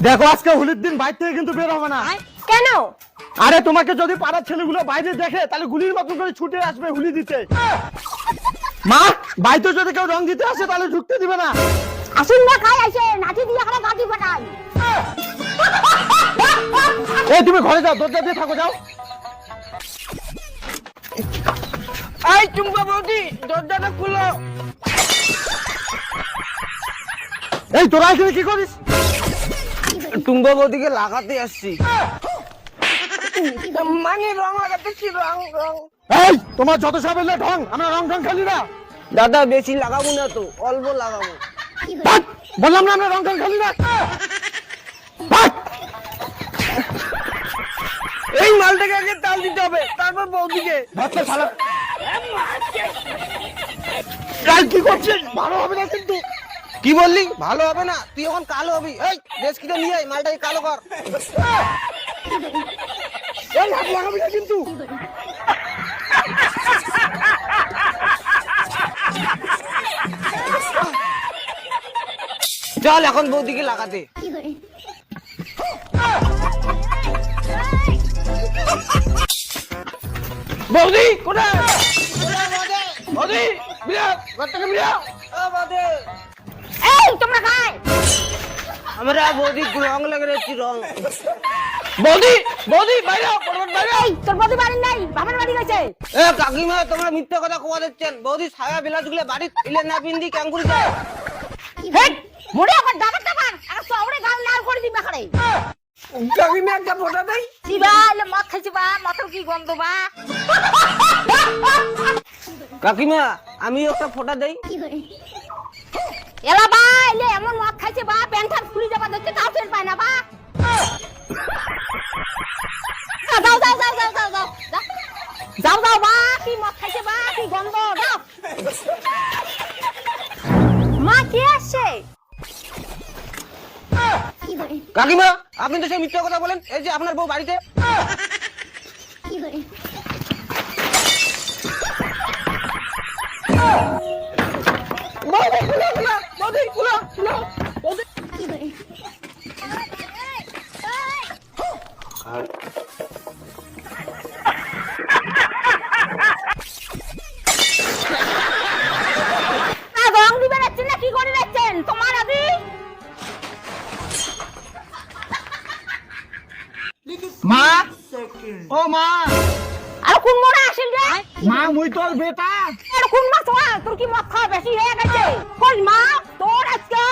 দেখো আজকে হোলির দিন বাইরে থেকে কিন্তু বের হবে না। কেন? আরে তোমাকে যদি পাড়ার ছেলেগুলো বাইরে দেখে তাহলে গুলির মতো করে ছুটে আসবে হোলি দিতে। মা বাইরে যদি কেউ রং দিতে আসে তাহলে ঢুকতে দিবে না। আসুন না খাই আসে নাচি দিয়ে এখানে গাড়ি ফাটাই। এই তুমি ঘরে যাও, দরজা দিয়ে থাকো, যাও। এই টুম্পা বৌদি দরজাটা খুলো। এই তোরা এখানে কি করিস? টুম্পা বৌদিকে লাগাতে আসছি, মানে রং লাগাতেছি, রং রং। এই তোমার যত সব এলে ঢং, আমরা রং ঢং খেলি না। দাদা বেশি লাগাবো না তো, অল্প লাগাবো। ভাগ! বললাম না আমরা রং ঢং খেলি না। ভাগ! এই মালটাকে আগে তাল দিতে হবে, তারপর বৌদিকে। ভাগতে শালা। এই কি করছিস? ভালো হবে না কিন্তু। কি বললি? ভালো হবে না? তুই এখন কালো হবি। এই দেশকিটা নিয়ে আয়, মালটাকে কালো কর। এই হাত লাগাবি না কিন্তু। চল এখন বৌদিকে লাগাতে। বৌদি কোথায়? বৌদি বিরাট ঘর থেকে বিরাট। এই তোমরা খাই। আমরা বৌদি রং লাগে রেখেছি, রং। বৌদি বৌদি বাইরে পড়বেন, বাইরে। এই তোর বৌদি বাড়ি নাই, বাবার বাড়ি গেছে। এ কাকিমা তোমরা মিথ্যা কথা কোয়া দিচ্ছেন। বৌদি সায়া বিলাস গুলো বাড়ি ইলে না পিন্দি ক্যাঙ্গুরি যায়। হেই মুড়ে আবার দাবার দাবার আর সবরে গাল লাল করে দিবা খারে। কাকিমা একটা ফোঁটা দেই। সিবাল মদ খাইছি বা মদের কি গন্ধ বা। কাকিমা আমি একটা ফোঁটা দেই। এলা বা এলে এমন মদ খাইছে বা প্যান্টার খুলে যাবা দেখতে তাও টের পায় না বা। যাও যাও যাও যাও যাও যাও যাও যাও বা কি মদ খাইছে বা কি গন্ধ যাও। মা কে আসছে? কাকিমা আপনি তো সেই মিথ্যা কথা বলেন। এই যে আপনার বউ বাড়িতে। বৌদি খুলো খুলো, বৌদি খুলো খুলো, বৌদি। রং দিবেন না কি করে যাচ্ছেন তোমার আদি? মা ও মা, আর কোন মোড়া আসেন রে? মা মুই তোর বেটা। আর কোন মা তোর কি মদ খাওয়া বেশি হয়ে গেছে? কই মা তোর আজকে